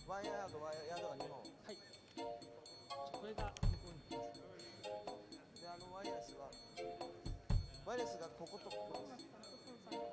ワイヤードが2本。はい。これが向こうに行きます。で、ワイヤレスがこことここです。そうです。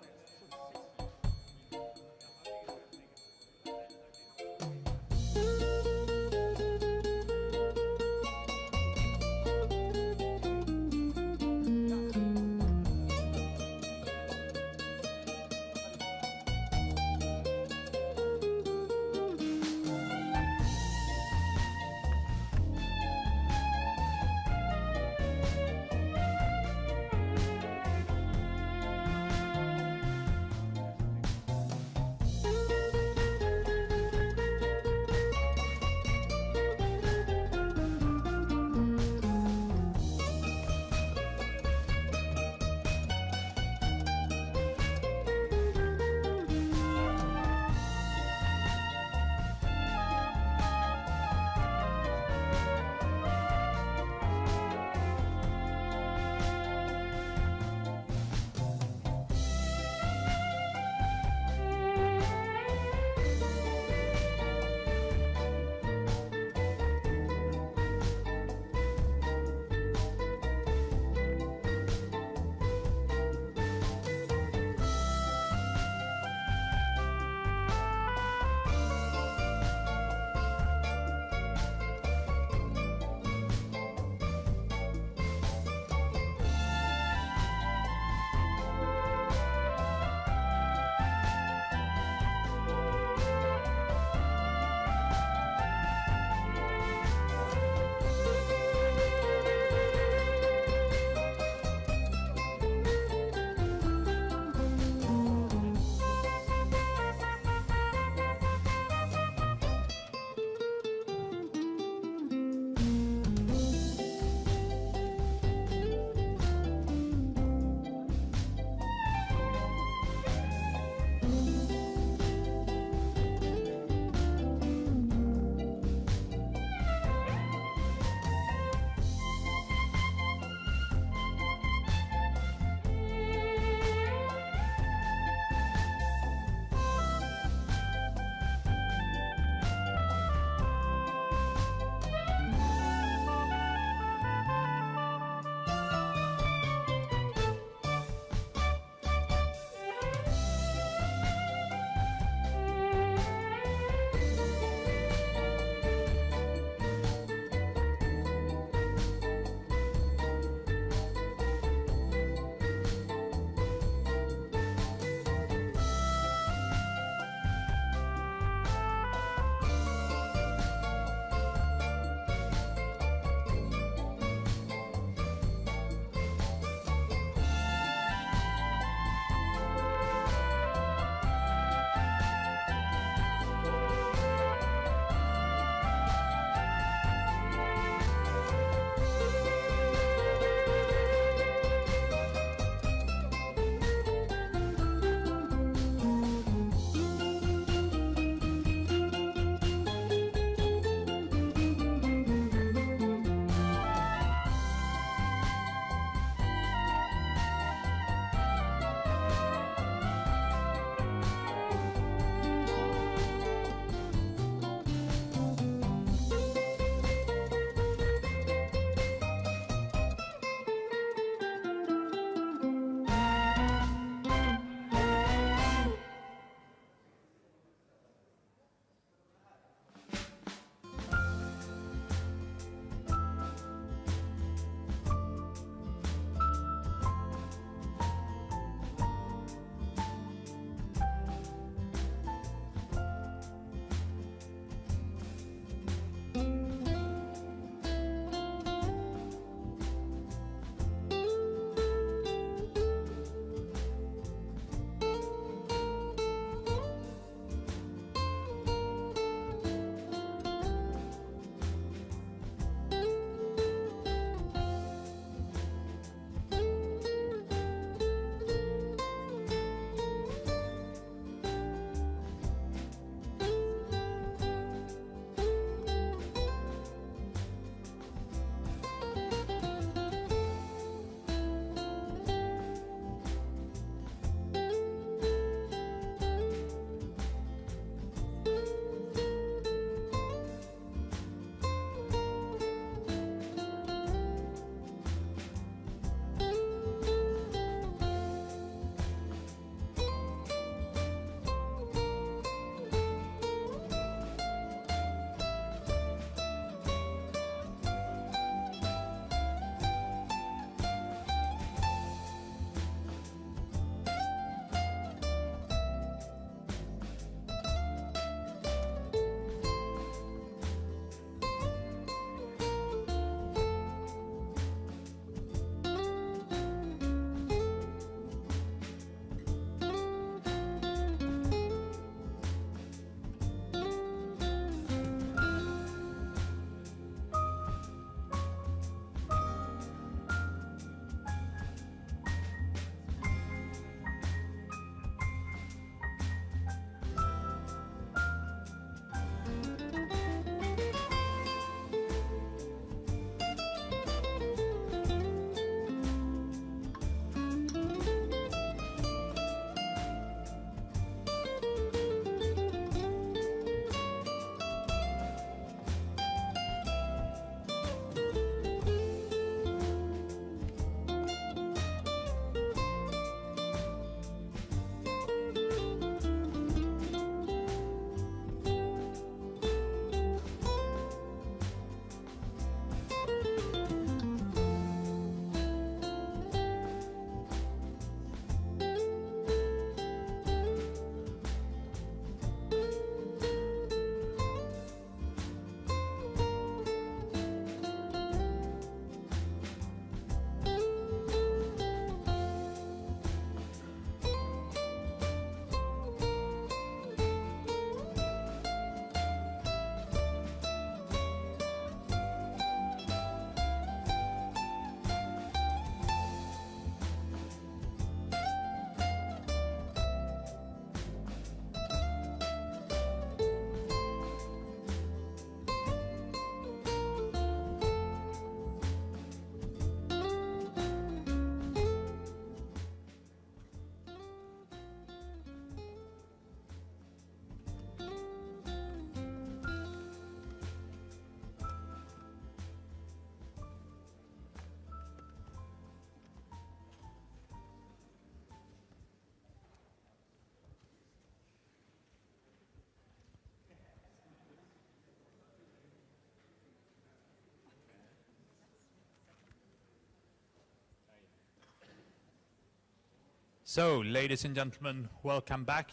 So, ladies and gentlemen, welcome back.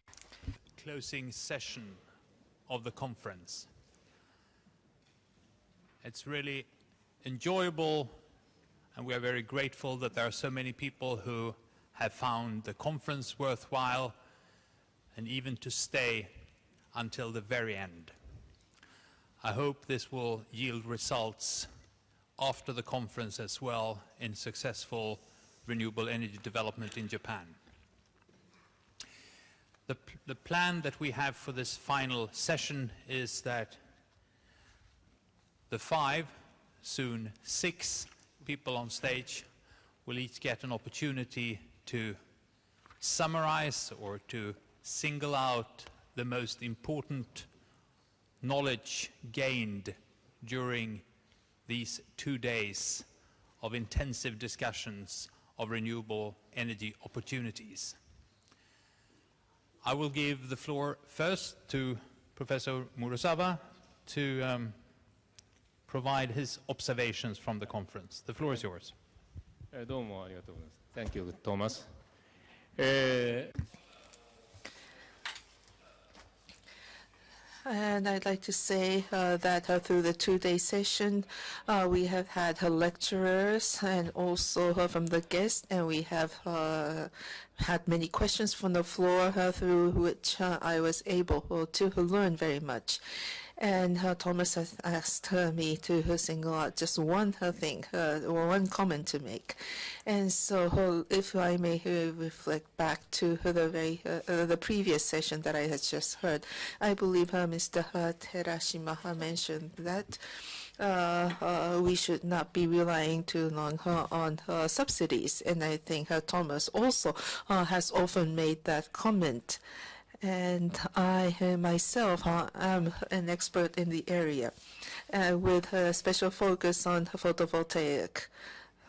Closing session of the conference. It's really enjoyable, and we are very grateful that there are so many people who have found the conference worthwhile and even to stay until the very end. I hope this will yield results after the conference as well in successful renewable energy development in Japan. The plan that we have for this final session is that the 5, soon 6 people on stage will each get an opportunity to summarize or to single out the most important knowledge gained during these 2 days of intensive discussions of renewable energy opportunities. I will give the floor first to Professor Murasawa to provide his observations from the conference. The floor is yours. どうもありがとうございます。Thank you, Thomas. And I'd like to say that through the 2-day session, we have had lecturers and also from the guests, and we have had many questions from the floor through which I was able to learn very much. And Thomas has asked me to single out just one thing or one comment to make. And so if I may reflect back to the previous session that I had just heard, I believe Mr. Terashima mentioned that we should not be relying too long on subsidies. And I think Thomas also has often made that comment. And I myself am an expert in the area with a special focus on photovoltaic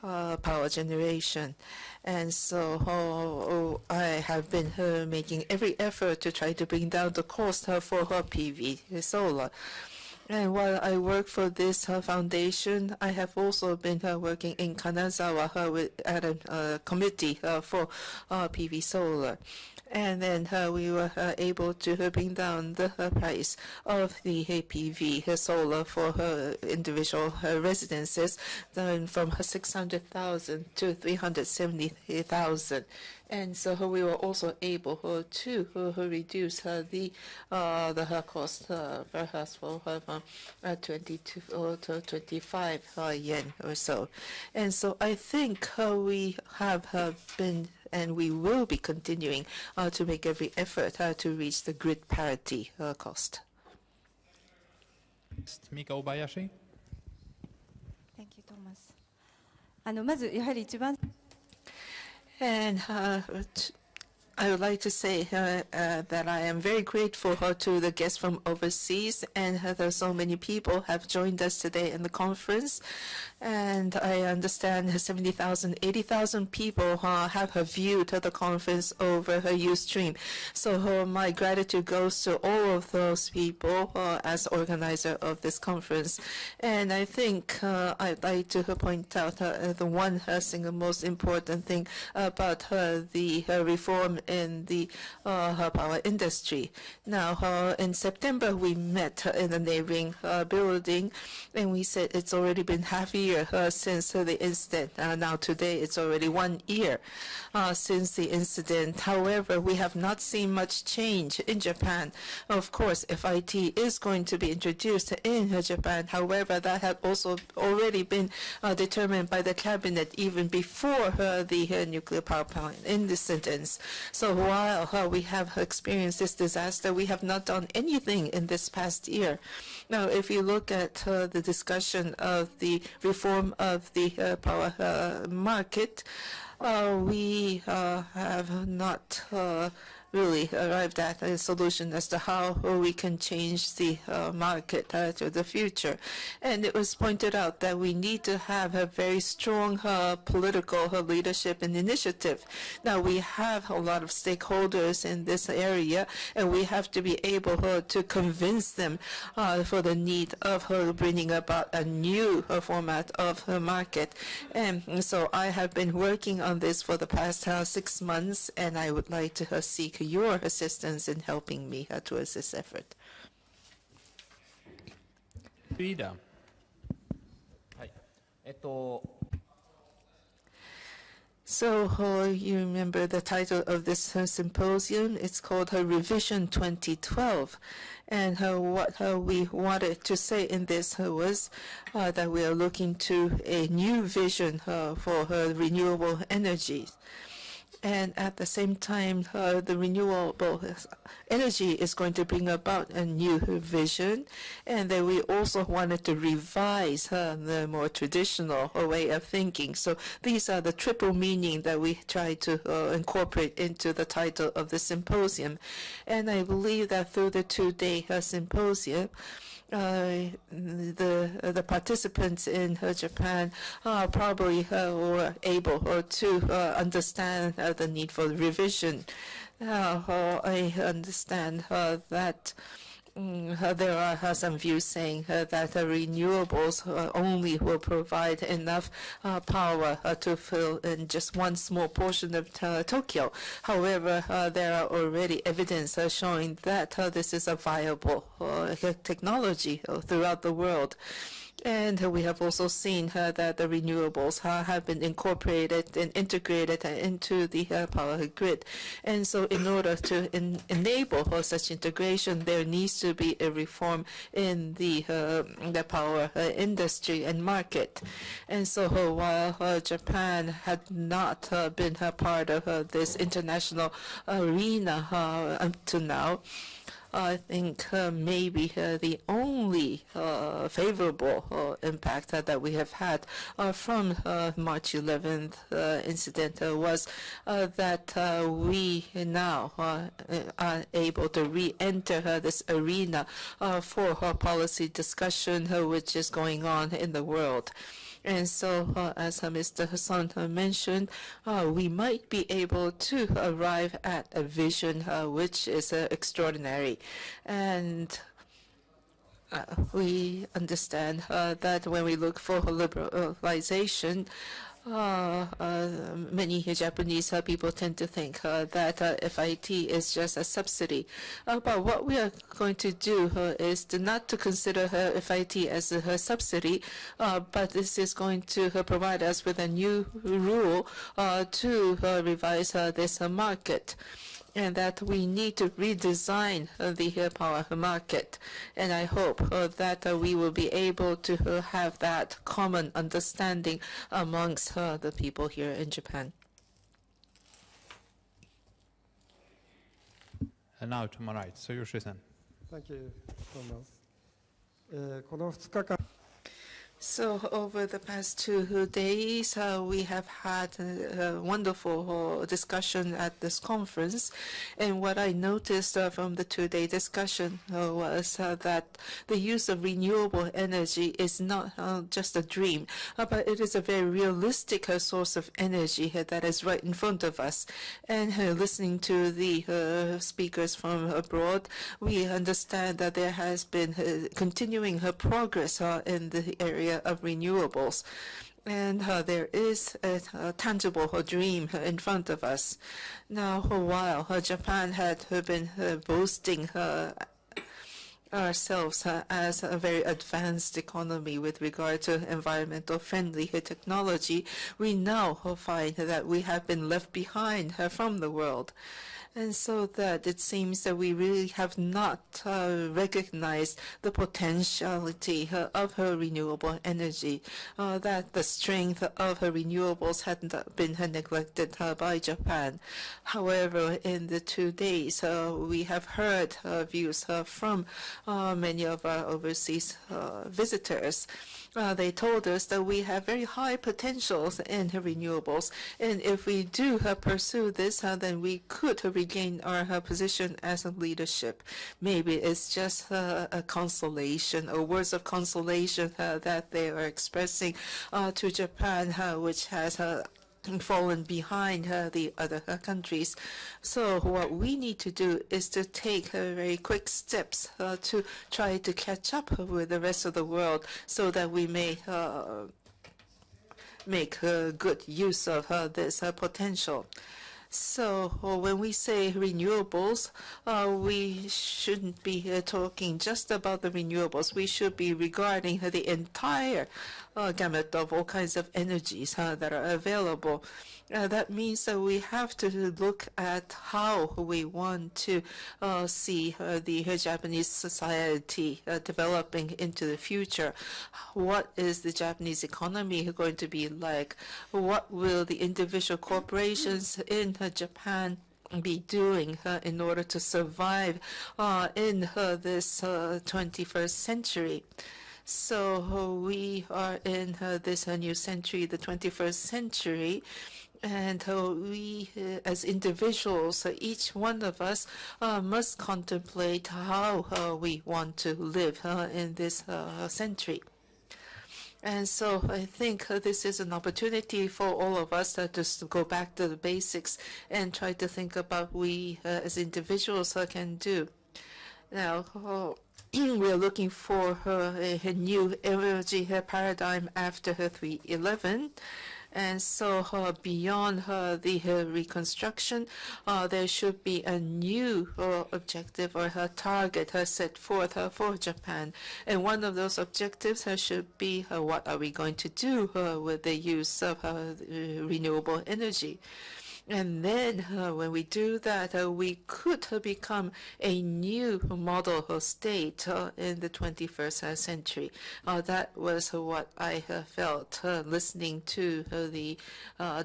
power generation. And so I have been making every effort to try to bring down the cost for PV solar. And while I work for this foundation, I have also been working in Kanazawa at a committee for PV solar. And then we were able to bring down the price of the PV solar for individual residences from 600,000 to 370,000. And so we were also able to reduce the cost per household from 22 to 25 yen or so. And so I think we have been and we will be continuing to make every effort to reach the grid parity cost. Mika Obayashi. Thank you, Thomas. まずやはり一番 And I would like to say that I am very grateful to the guests from overseas, and there are so many people have joined us today in the conference. And I understand 70,000, 80,000 people have viewed the conference over Ustream. So my gratitude goes to all of those people as organizer of this conference. And I think I'd like to point out the one single most important thing about the reform in the power industry. Now, in September, we met in the neighboring building, and we said it's already been half a year since the incident. Now, today, it's already 1 year since the incident. However, we have not seen much change in Japan. Of course, FIT is going to be introduced in Japan. However, that had also already been determined by the cabinet even before the nuclear power plant incidents. So while we have experienced this disaster, we have not done anything in this past year. Now, if you look at the discussion of the reform of the power market, we have not really arrived at a solution as to how we can change the market to the future. And it was pointed out that we need to have a very strong political leadership and initiative. Now, we have a lot of stakeholders in this area, and we have to be able to convince them for the need of bringing about a new format of the market. And so I have been working on on this for the past 6 months, and I would like to seek your assistance in helping me towards this effort. Frida. はい。So you remember the title of this symposium? It's called Revision 2012. And what we wanted to say in this was that we are looking to a new vision for renewable energy. And at the same time, the renewable energy is going to bring about a new vision. And then we also wanted to revise the more traditional way of thinking. So these are the triple meaning that we try to incorporate into the title of the symposium. And I believe that through the two-day symposium, the participants in Japan probably were able to understand the need for revision. I understand that there are some views saying that renewables only will provide enough power to fill in just one small portion of Tokyo. However, there are already evidence showing that this is a viable technology throughout the world. And we have also seen that the renewables have been incorporated and integrated into the power grid. And so in order to enable such integration, there needs to be a reform in the power industry and market. And so while Japan had not been a part of this international arena up to now, I think maybe the only favorable impact that we have had from March 11th incident was that we now are able to re-enter this arena for policy discussion which is going on in the world. And so, as Mr. Hassan mentioned, we might be able to arrive at a vision which is extraordinary. And we understand that when we look for liberalization, many Japanese people tend to think that FIT is just a subsidy. But what we are going to do is not to consider FIT as a subsidy, but this is going to provide us with a new rule to revise this market. And that we need to redesign the power market. And I hope that we will be able to have that common understanding amongst the people here in Japan. And now to my right, so Yoshi-san. Thank you, Thomas. この2日間 So over the past 2 days, we have had a wonderful discussion at this conference. And what I noticed from the 2-day discussion was that the use of renewable energy is not just a dream, but it is a very realistic source of energy that is right in front of us. And listening to the speakers from abroad, we understand that there has been continuing progress in the area of renewables. And there is a tangible dream in front of us. Now, while Japan had been boasting ourselves as a very advanced economy with regard to environmental friendly technology, we now find that we have been left behind from the world. And so that it seems that we really have not recognized the potentiality of her renewable energy, that the strength of her renewables had been neglected by Japan. However, in the 2 days, we have heard views from many of our overseas visitors. They told us that we have very high potentials in renewables, and if we do pursue this, then we could regain our position as a leadership. Maybe it's just a consolation, or words of consolation that they are expressing to Japan, which has fallen behind the other countries. So what we need to do is to take very quick steps to try to catch up with the rest of the world so that we may make good use of this potential. So when we say renewables, we shouldn't be talking just about the renewables. We should be regarding the entire gamut of all kinds of energies that are available. That means that we have to look at how we want to see the Japanese society developing into the future. What is the Japanese economy going to be like? What will the individual corporations in Japan be doing in order to survive in this 21st century? So we are in this new century, the 21st century, and we, as individuals, each one of us must contemplate how we want to live in this century. And so I think this is an opportunity for all of us to just go back to the basics and try to think about what we as individuals can do. Now, we are looking for a new energy paradigm after 3/11. And so beyond the reconstruction, there should be a new objective or a target set forth for Japan. And one of those objectives should be what are we going to do with the use of renewable energy. And then when we do that, we could become a new model state in the 21st century. That was what I felt listening to the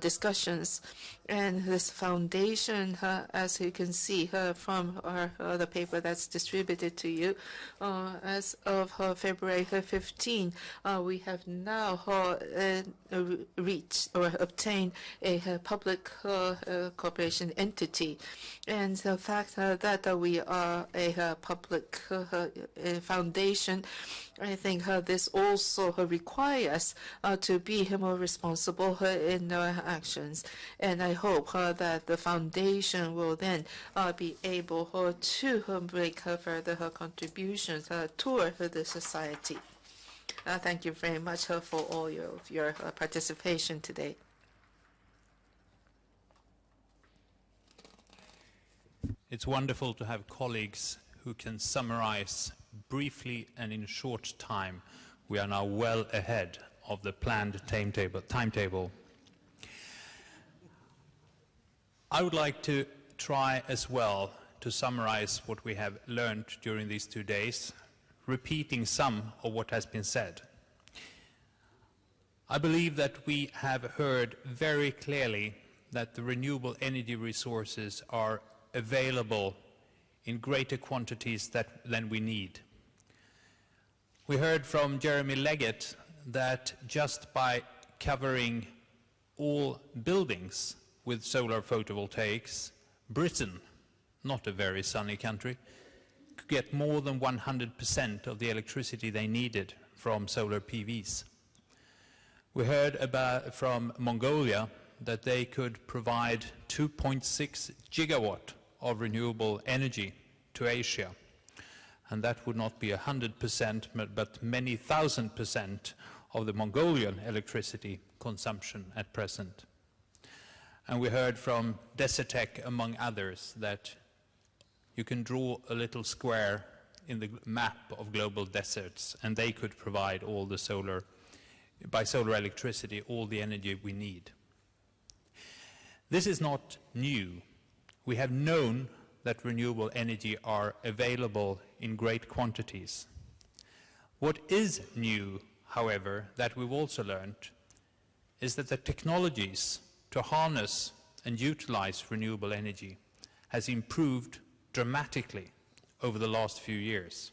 discussions. And this foundation, as you can see from the paper that's distributed to you, as of February 15, we have now reached or obtained a public corporation entity. And the fact that we are a public foundation, I think this also requires us to be more responsible in our actions. And I hope that the foundation will then be able to make further contributions toward the society. Thank you very much for all your participation today. It's wonderful to have colleagues who can summarize briefly and in a short time. We are now well ahead of the planned timetable. I would like to try as well to summarize what we have learned during these 2 days, repeating some of what has been said. I believe that we have heard very clearly that the renewable energy resources are available in greater quantities than we need. We heard from Jeremy Leggett that just by covering all buildings with solar photovoltaics, Britain, not a very sunny country, could get more than 100% of the electricity they needed from solar PVs. We heard from Mongolia that they could provide 2.6 gigawatt of renewable energy to Asia. And that would not be 100%, but many 1,000% of the Mongolian electricity consumption at present. And we heard from Desertec, among others, that you can draw a little square in the map of global deserts, and they could provide all the solar electricity, all the energy we need. This is not new. We have known that renewable energy are available in great quantities. What is new, however, that we've also learned, is that the technologies to harness and utilize renewable energy has improved dramatically over the last few years.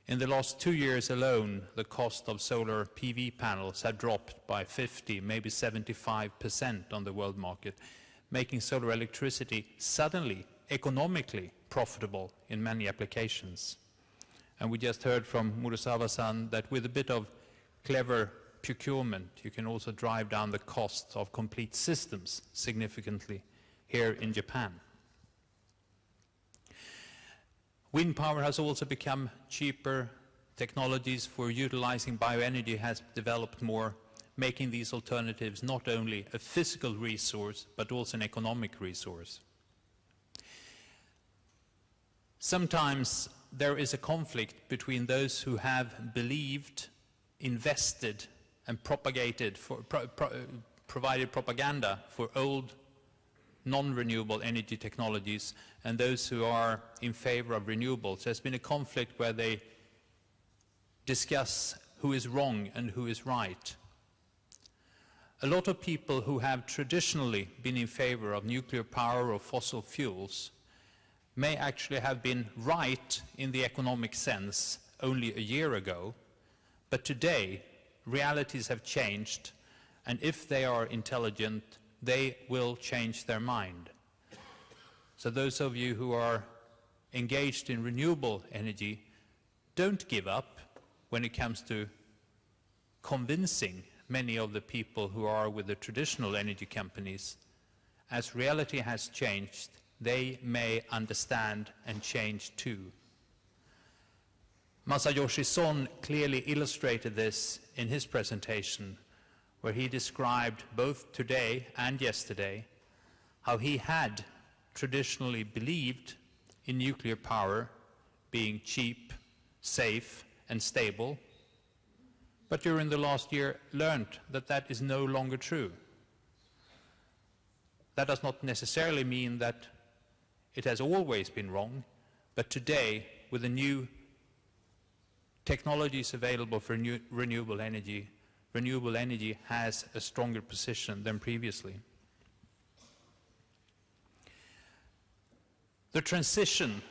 In the last 2 years alone, the cost of solar PV panels have dropped by 50, maybe 75% on the world market, making solar electricity suddenly economically profitable in many applications. And we just heard from Murasawa-san that with a bit of clever procurement, you can also drive down the cost of complete systems significantly here in Japan. Wind power has also become cheaper. Technologies for utilizing bioenergy has developed more. making these alternatives not only a physical resource, but also an economic resource. Sometimes there is a conflict between those who have believed, invested, and propagated, provided propaganda for old non-renewable energy technologies and those who are in favor of renewables. There's been a conflict where they discuss who is wrong and who is right. A lot of people who have traditionally been in favor of nuclear power or fossil fuels may actually have been right in the economic sense only a year ago, but today realities have changed, and if they are intelligent, they will change their mind. So those of you who are engaged in renewable energy, don't give up when it comes to convincing many of the people who are with the traditional energy companies. As reality has changed, they may understand and change too. Masayoshi Son clearly illustrated this in his presentation, where he described both today and yesterday how he had traditionally believed in nuclear power being cheap, safe, and stable, but during the last year learned that that is no longer true. That does not necessarily mean that it has always been wrong, but today, with the new technologies available for renewable energy has a stronger position than previously. The transition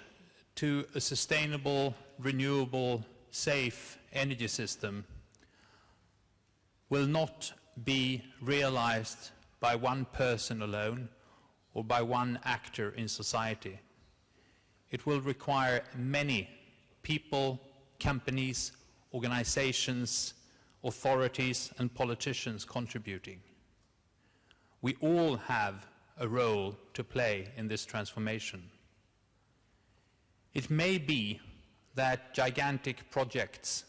to a sustainable, renewable, safe energy system will not be realized by one person alone or by one actor in society. It will require many people, companies, organizations, authorities, and politicians contributing. We all have a role to play in this transformation. It may be that gigantic projects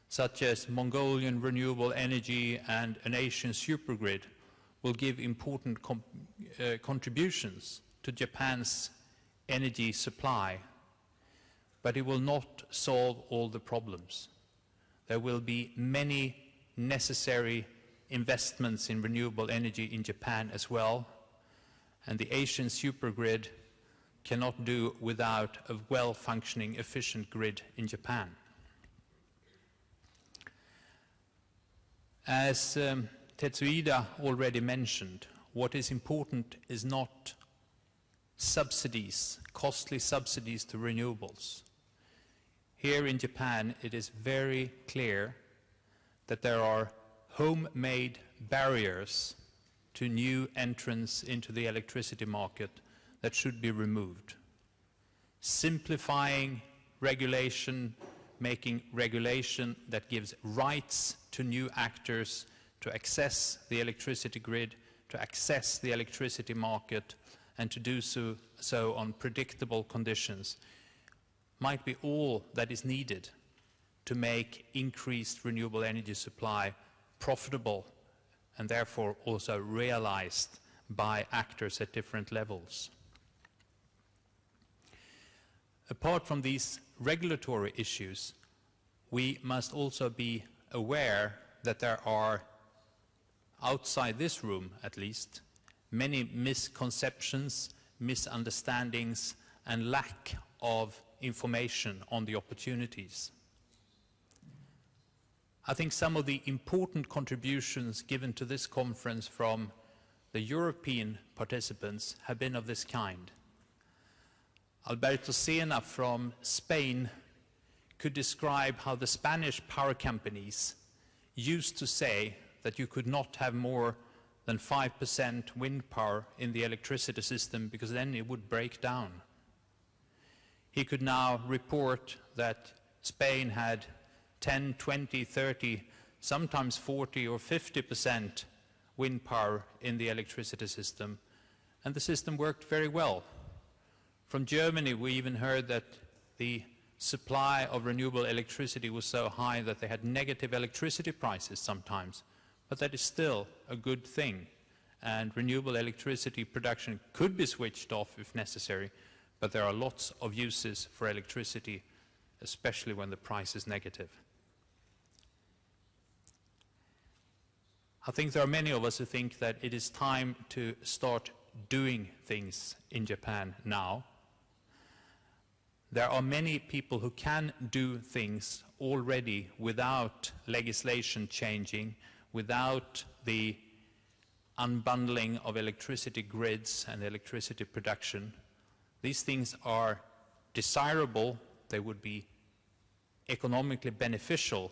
such as Mongolian renewable energy and an Asian supergrid will give important contributions to Japan's energy supply, but it will not solve all the problems. There will be many necessary investments in renewable energy in Japan as well, and the Asian supergrid cannot do without a well-functioning, efficient grid in Japan. As Tetsuida already mentioned, what is important is not subsidies, costly subsidies to renewables. Here in Japan, it is very clear that there are homemade barriers to new entrants into the electricity market that should be removed. Simplifying regulation, making regulation that gives rights to new actors to access the electricity grid, to access the electricity market, and to do so on predictable conditions might be all that is needed to make increased renewable energy supply profitable and therefore also realized by actors at different levels. Apart from these regulatory issues, we must also be aware that there are, outside this room at least, many misconceptions, misunderstandings, and lack of information on the opportunities. I think some of the important contributions given to this conference from the European participants have been of this kind. Alberto Sena from Spain could describe how the Spanish power companies used to say that you could not have more than 5% wind power in the electricity system because then it would break down. He could now report that Spain had 10, 20, 30, sometimes 40 or 50% wind power in the electricity system, and the system worked very well. From Germany, we even heard that the supply of renewable electricity was so high that they had negative electricity prices sometimes, but that is still a good thing. And renewable electricity production could be switched off if necessary, but there are lots of uses for electricity, especially when the price is negative. I think there are many of us who think that it is time to start doing things in Japan now. There are many people who can do things already without legislation changing, without the unbundling of electricity grids and electricity production. These things are desirable, they would be economically beneficial,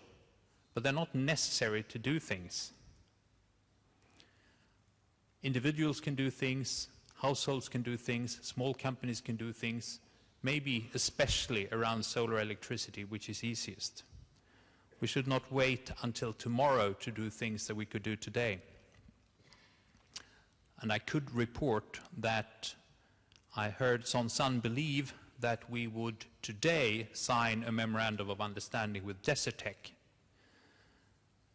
but they're not necessary to do things. Individuals can do things, households can do things, small companies can do things, maybe especially around solar electricity, which is easiest. We should not wait until tomorrow to do things that we could do today. And I could report that I heard Son San believe that we would today sign a memorandum of understanding with Desertec.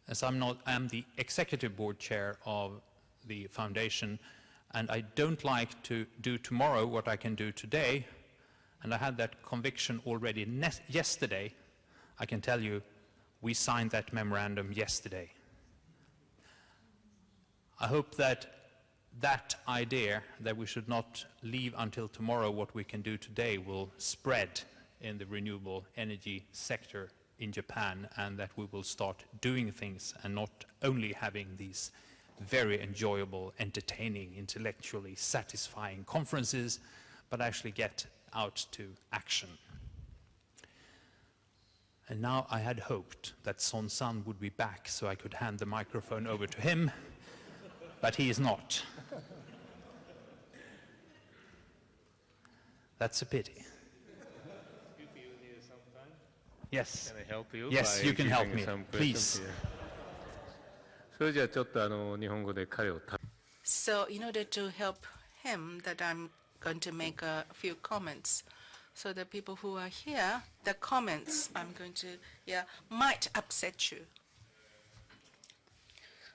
As I'm the executive board chair of the foundation, and I don't like to do tomorrow what I can do today, and I had that conviction already yesterday. I can tell you, we signed that memorandum yesterday. I hope that that idea that we should not leave until tomorrow what we can do today will spread in the renewable energy sector in Japan, and that we will start doing things and not only having these very enjoyable, entertaining, intellectually satisfying conferences, but actually get out to action. And now I had hoped that Son San would be back so I could hand the microphone over to him, but he is not. That's a pity. Yes. Can I help you? Yes, you can help me. Please. So in order to help him, that I'm going to make a few comments. So the people who are here, the comments I'm going to, might upset you.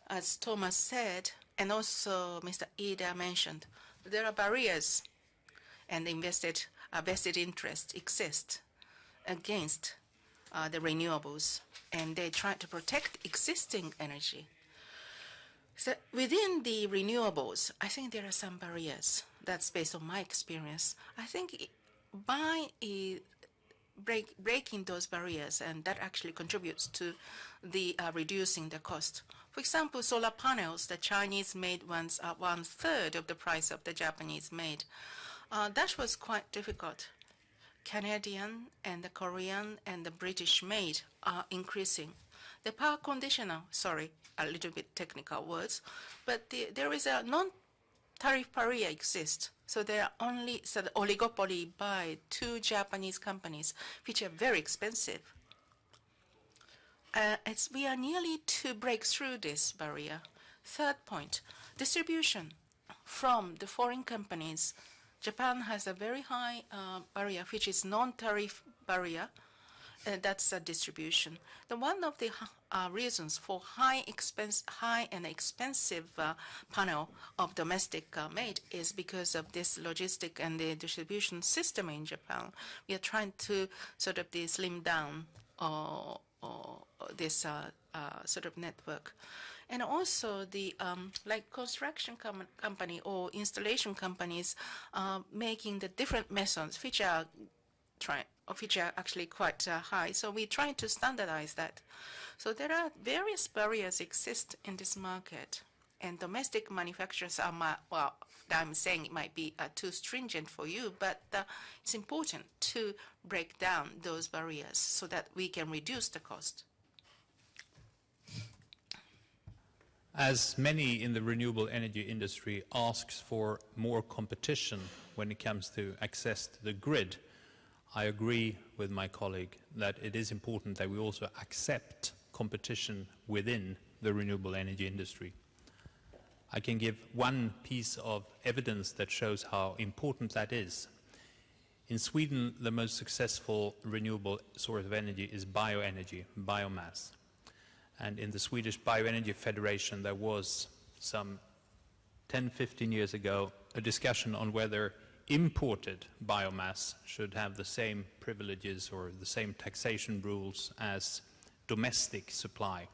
As Thomas said, and also Mr. Ida mentioned, there are barriers and vested interest exist against the renewables, and they try to protect existing energy. So within the renewables, I think there are some barriers. That's based on my experience. I think by breaking those barriers, and that actually contributes to the reducing the cost. For example, solar panels, the Chinese made ones are 1/3 of the price of the Japanese made. That was quite difficult. Canadian and the Korean and the British made are increasing. The power conditioner, sorry, a little bit technical words, but there is a non-tariff barrier exists. So there are only the oligopoly by 2 Japanese companies, which are very expensive. We are nearly to break through this barrier. Third point, distribution from the foreign companies. Japan has a very high barrier, which is non-tariff barrier. That's a distribution. One of the reasons for high and expensive panel of domestic made is because of this logistic and the distribution system in Japan. We are trying to sort of slim down this sort of network. And also the like construction company or installation companies making the different methods, which are actually quite high. So we try to standardize that. So there are various barriers exist in this market, and domestic manufacturers are, well, I'm saying it might be too stringent for you, but it's important to break down those barriers so that we can reduce the cost. As many in the renewable energy industry asks for more competition when it comes to access to the grid, I agree with my colleague that it is important that we also accept competition within the renewable energy industry. I can give one piece of evidence that shows how important that is. In Sweden, the most successful renewable source of energy is bioenergy, biomass. And in the Swedish Bioenergy Federation, there was some 10, 15 years ago a discussion on whether imported biomass should have the same privileges or the same taxation rules as domestic supply.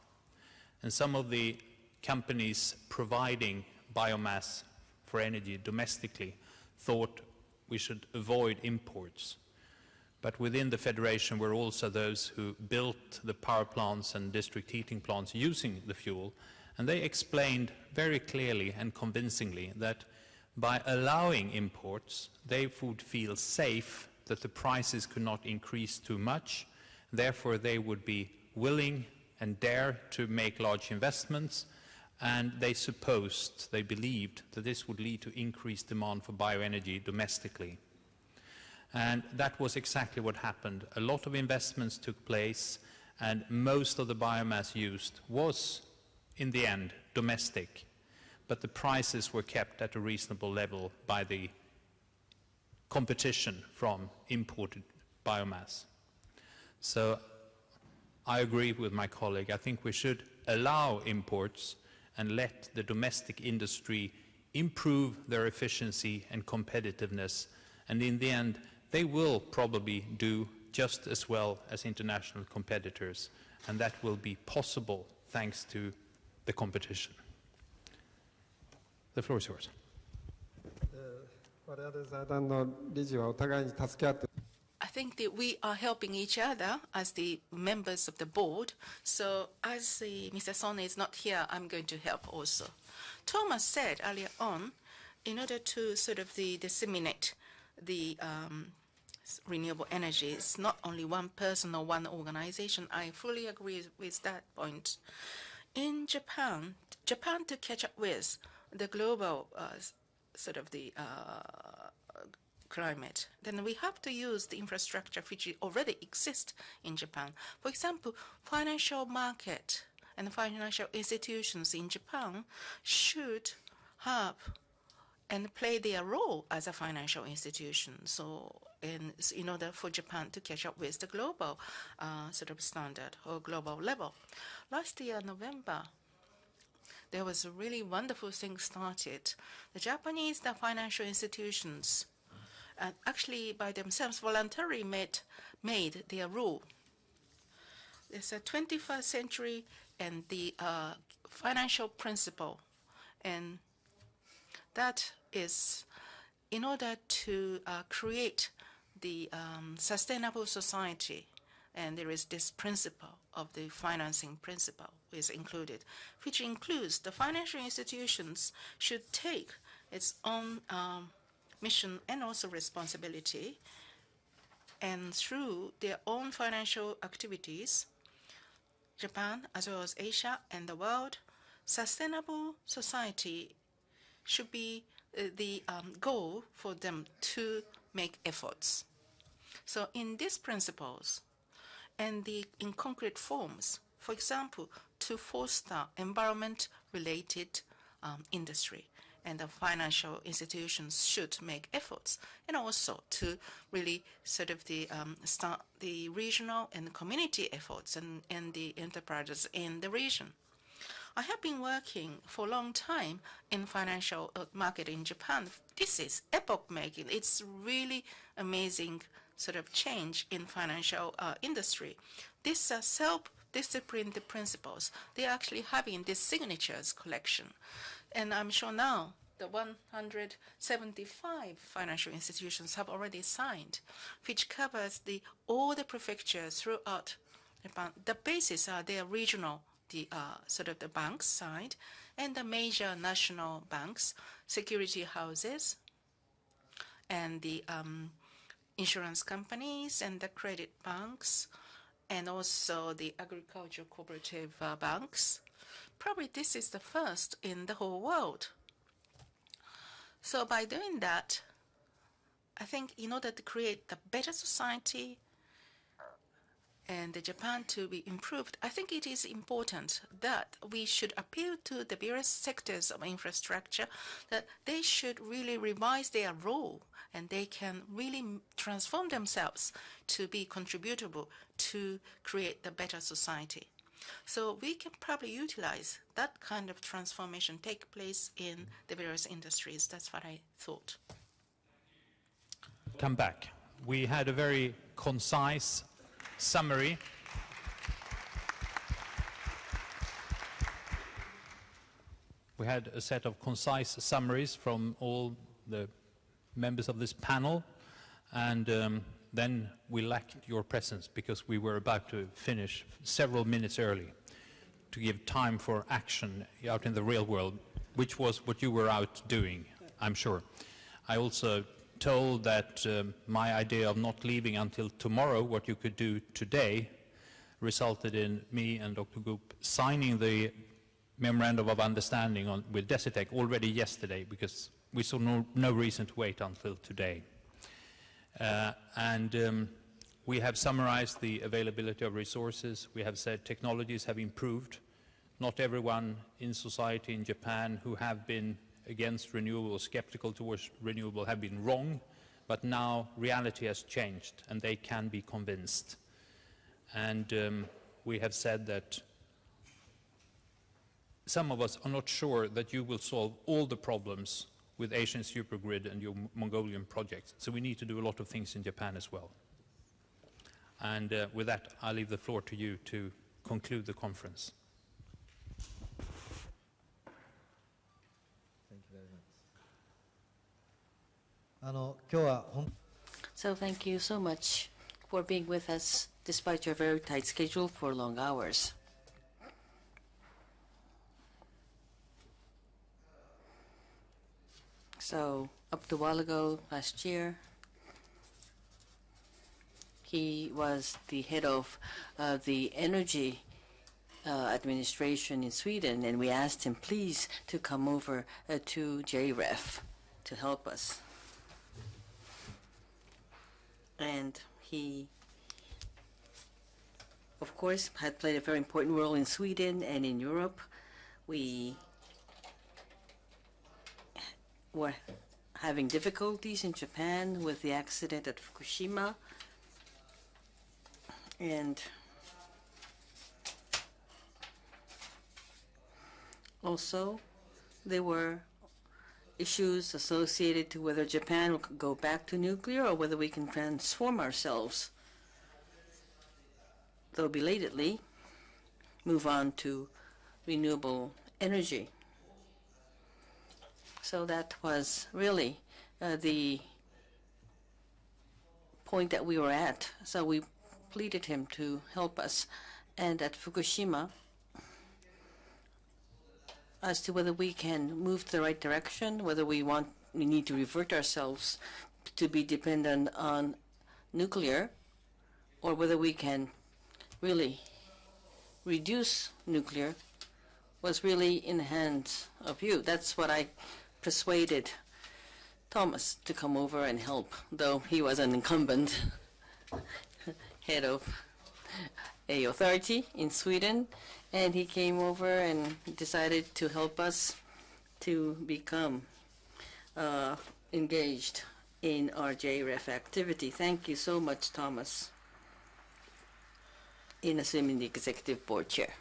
And some of the companies providing biomass for energy domestically thought we should avoid imports. But within the Federation were also those who built the power plants and district heating plants using the fuel, and they explained very clearly and convincingly that by allowing imports, they would feel safe that the prices could not increase too much. Therefore, they would be willing and dare to make large investments, and they believed that this would lead to increased demand for bioenergy domestically. And that was exactly what happened. A lot of investments took place, and most of the biomass used was, in the end, domestic. But the prices were kept at a reasonable level by the competition from imported biomass. So I agree with my colleague. I think we should allow imports and let the domestic industry improve their efficiency and competitiveness. And in the end, they will probably do just as well as international competitors. And that will be possible thanks to the competition. The floor is yours. 我々財団の理事はお互いに助け合って I think that we are helping each other as the members of the board. So as Mr. Son is not here, I'm going to help also. Thomas said earlier on, in order to sort of disseminate the renewable energy, it's not only one person or one organization. I fully agree with that point. In Japan to catch up with the global sort of climate, then we have to use the infrastructure which already exists in Japan. For example, financial market and financial institutions in Japan should have and play their role as a financial institution. So in order for Japan to catch up with the global sort of standard or global level. Last year, November, there was a really wonderful thing started. The Japanese financial institutions actually by themselves voluntarily made their rule. It's a 21st century and the financial principle. And that is in order to create the sustainable society. And there is this principle of the financing principle is included, which includes the financial institutions should take its own mission and also responsibility, and through their own financial activities, Japan, as well as Asia and the world, sustainable society should be the goal for them to make efforts. So in these principles and in concrete forms, for example, to foster environment-related industry, and the financial institutions should make efforts, and also to really sort of start the regional and community efforts and the enterprises in the region. I have been working for a long time in financial market in Japan. This is epoch-making. It's really amazing sort of change in financial industry. These self-disciplined principles, they're actually having this signatures collection. And I'm sure now the 175 financial institutions have already signed, which covers all the prefectures throughout Japan. The bases are their regional, sort of the banks side, and the major national banks, security houses, and the insurance companies and the credit banks, and also the agricultural cooperative banks. Probably this is the first in the whole world. So by doing that, I think in order to create a better society and Japan to be improved, I think it is important that we should appeal to the various sectors of infrastructure that they should really revise their role and they can really transform themselves to be contributable to create the better society. So we can probably utilize that kind of transformation take place in the various industries. That's what I thought. Come back. We had a very concise summary. We had a set of concise summaries from all the members of this panel, and then we lacked your presence because we were about to finish several minutes early to give time for action out in the real world, which was what you were out doing, I'm sure. I also told that my idea of not leaving until tomorrow, what you could do today, resulted in me and Dr. Goop signing the memorandum of understanding with Desitec already yesterday, because we saw no reason to wait until today. We have summarized the availability of resources. We have said technologies have improved. Not everyone in society in Japan who have been against renewable, skeptical towards renewable, have been wrong, but now reality has changed and they can be convinced. And we have said that some of us are not sure that you will solve all the problems with Asian Supergrid and your Mongolian projects. So we need to do a lot of things in Japan as well. And with that, I'll leave the floor to you to conclude the conference. Thank you very much. So thank you so much for being with us despite your very tight schedule for long hours. So up to a while ago, last year, he was the head of the energy administration in Sweden, and we asked him please to come over to JREF to help us. And he, of course, had played a very important role in Sweden and in Europe. We were having difficulties in Japan with the accident at Fukushima, and also there were issues associated to whether Japan will go back to nuclear or whether we can transform ourselves, though belatedly, move on to renewable energy. So that was really the point that we were at. So we pleaded him to help us. And at Fukushima, as to whether we can move to the right direction, whether we need to revert ourselves to be dependent on nuclear, or whether we can really reduce nuclear, was really in the hands of you. That's what I persuaded Thomas to come over and help, though he was an incumbent head of a authority in Sweden, and he came over and decided to help us to become engaged in our JREF activity. Thank you so much, Thomas, in assuming the executive board chair.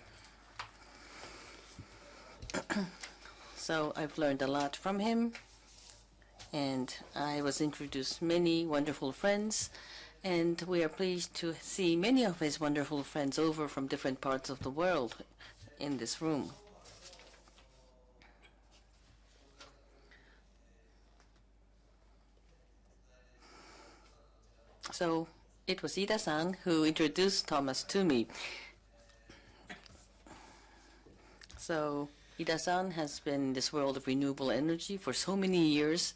So I've learned a lot from him, and I was introduced many wonderful friends, and we are pleased to see many of his wonderful friends over from different parts of the world in this room. So it was Ida-san who introduced Thomas to me. So Ida-san has been in this world of renewable energy for so many years,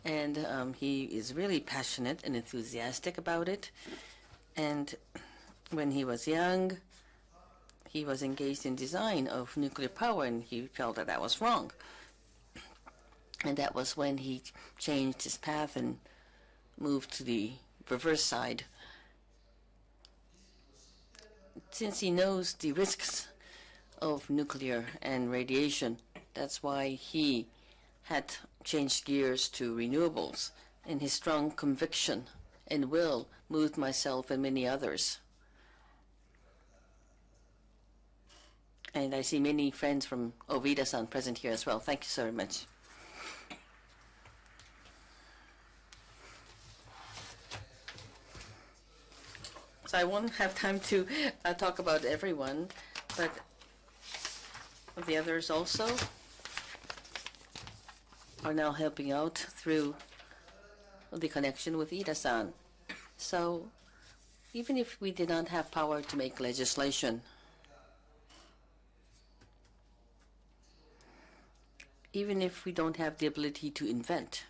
and he is really passionate and enthusiastic about it. And when he was young, he was engaged in design of nuclear power, and he felt that that was wrong. And that was when he changed his path and moved to the reverse side. Since he knows the risks of nuclear and radiation, that's why he had changed gears to renewables, and his strong conviction and will moved myself and many others. And I see many friends from Ovida-san present here as well. Thank you so very much. So I won't have time to talk about everyone, but the others also are now helping out through the connection with Ida-san. So even if we did not have power to make legislation, even if we don't have the ability to invent,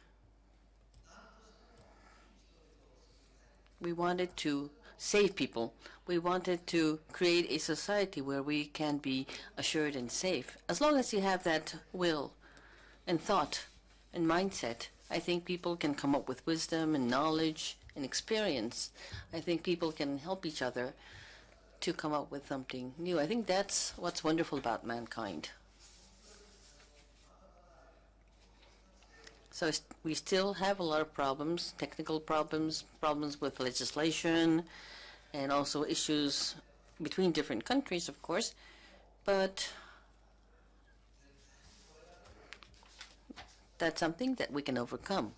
we wanted to save people. We wanted to create a society where we can be assured and safe. As long as you have that will and thought and mindset, I think people can come up with wisdom and knowledge and experience. I think people can help each other to come up with something new. I think that's what's wonderful about mankind. So we still have a lot of problems, technical problems, problems with legislation, and also issues between different countries, of course. But that's something that we can overcome,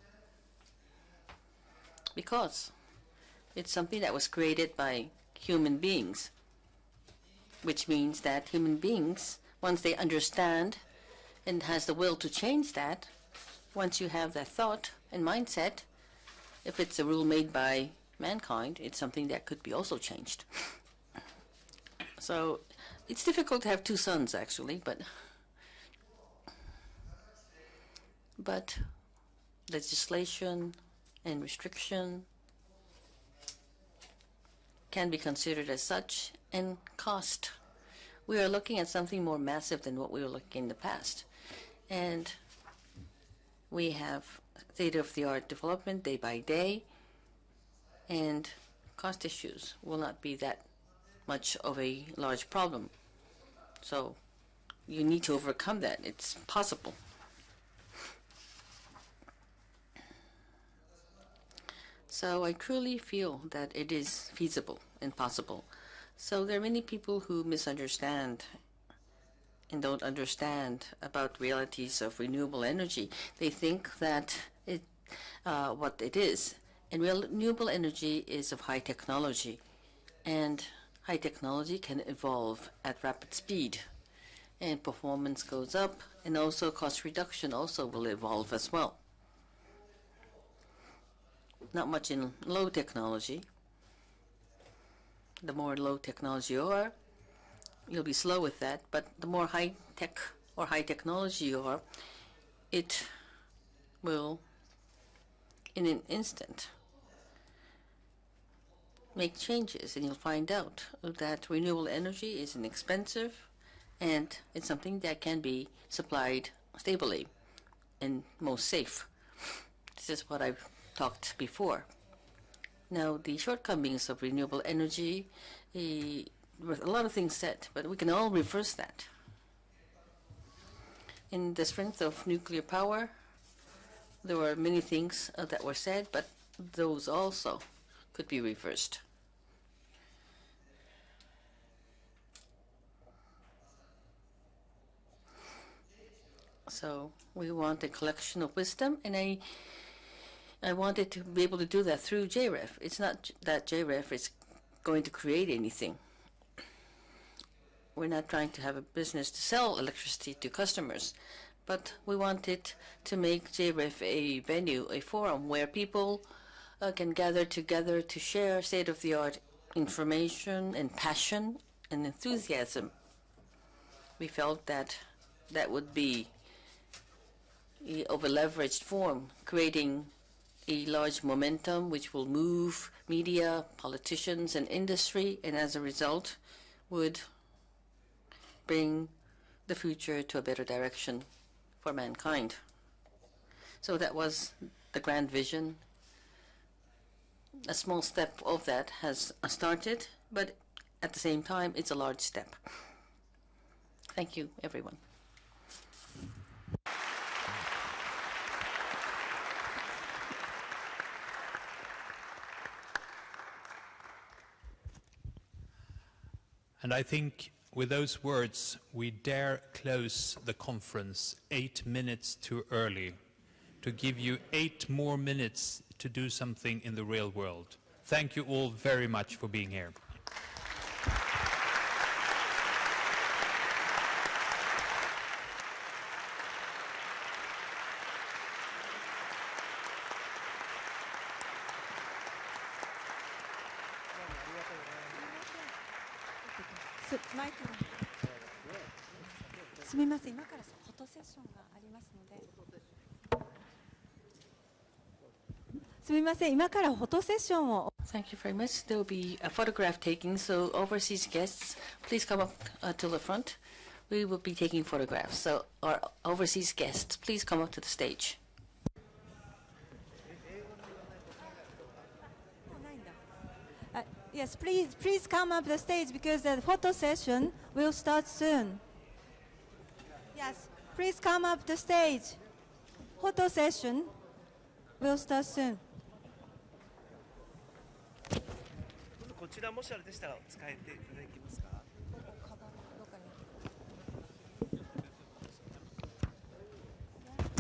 because it's something that was created by human beings, which means that human beings, once they understand and has the will to change that, once you have that thought and mindset, if it's a rule made by mankind, it's something that could be also changed. So it's difficult to have two sons, actually, but legislation and restriction can be considered as such, and cost. We are looking at something more massive than what we were looking in the past. And we have state-of-the-art development day by day, and cost issues will not be that much of a large problem. So you need to overcome that. It's possible. So I truly feel that it is feasible and possible. So there are many people who misunderstand and don't understand about realities of renewable energy. They think that what it is. And renewable energy is of high technology. And high technology can evolve at rapid speed. And performance goes up, and also cost reduction also will evolve as well. Not much in low technology. The more low technology you are, you'll be slow with that, but the more high tech or high technology you are, it will, in an instant, make changes, and you'll find out that renewable energy is inexpensive, and it's something that can be supplied stably and most safe. This is what I've talked before. Now, the shortcomings of renewable energy, with a lot of things said, but we can all reverse that. In the strength of nuclear power, there were many things that were said, but those also could be reversed. So we want a collection of wisdom, and I wanted to be able to do that through JREF. It's not that JREF is going to create anything. We're not trying to have a business to sell electricity to customers, but we wanted to make JREF a venue, a forum where people can gather together to share state-of-the-art information and passion and enthusiasm. We felt that that would be of a leveraged form, creating a large momentum which will move media, politicians, and industry, and as a result would bring the future to a better direction for mankind. So that was the grand vision. A small step of that has started, but at the same time, it's a large step. Thank you, everyone. And I think with those words, we dare close the conference 8 minutes too early to give you 8 more minutes to do something in the real world. Thank you all very much for being here.マイクがすみません、今からフォトセッションがありますのですみません、今からフォトセッションを Thank you very much. There will be a photograph taking, so overseas guests, please come up to the front. We will be taking photographs. So our overseas guests, please come up to the stage. Yes, please come up the stage because the photo session will start soon. Yes, please come up the stage. Photo session will start soon. こちらもしあれでしたら使えていただけますか。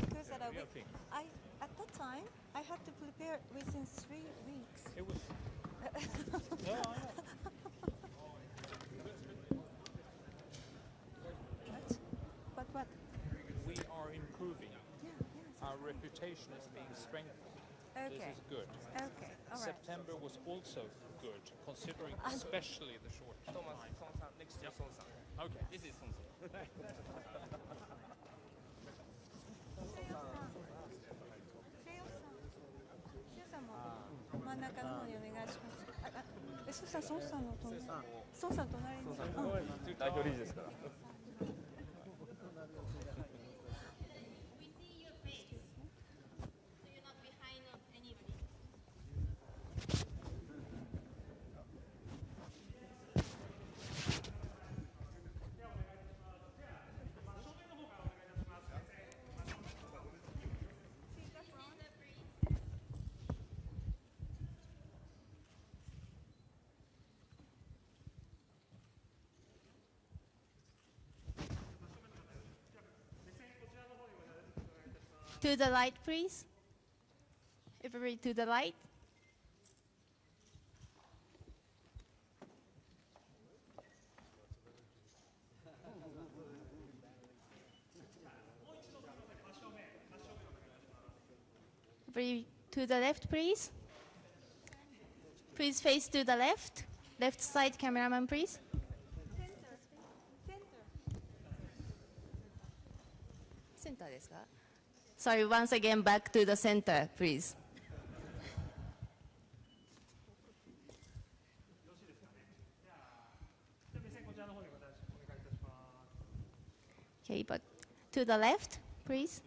Because at that time I had to prepare within 3 weeks. It was What? We are improving. Our reputation is being strengthened. Okay. This is good. Okay. All right. September was also good, considering especially the short time. Next to Son-san. Okay. This is Son-san. 真ん中の方にお願いします。ソンさんの隣に。ソンさん隣に。代表理事ですから。To the light, please. Everybody to the light. Everybody to the left, please. Please face to the left. Left side cameraman, please. Center ですか? Sorry, once again, back to the center, please. Okay, but to the left, please.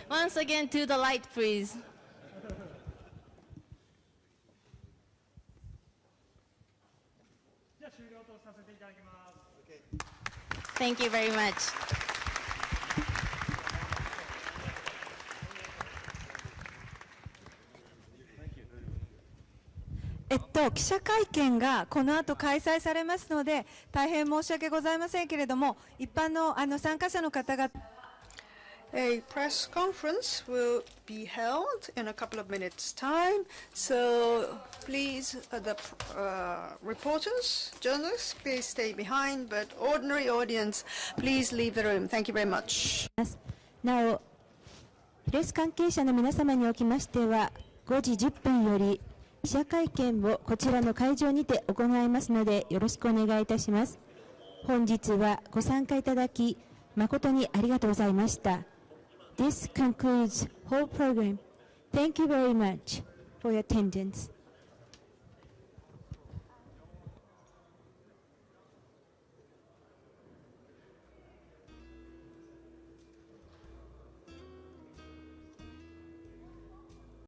Once again, to the light, please. Thank you very much. 記者会見がこの後開催されますので、大変申し訳ございませんけれども、一般の参加者の方々 A press conference will be held in a couple of minutes' time. So please, the reporters, journalists, please stay behind. But ordinary audience, please leave the room. Thank you very much. なお、プレス関係者の皆様におきましては、5時10分より記者会見をこちらの会場にて行いますので、よろしくお願いいたします。本日はご参加いただき、誠にありがとうございました。This concludes whole program. Thank you very much for your attendance.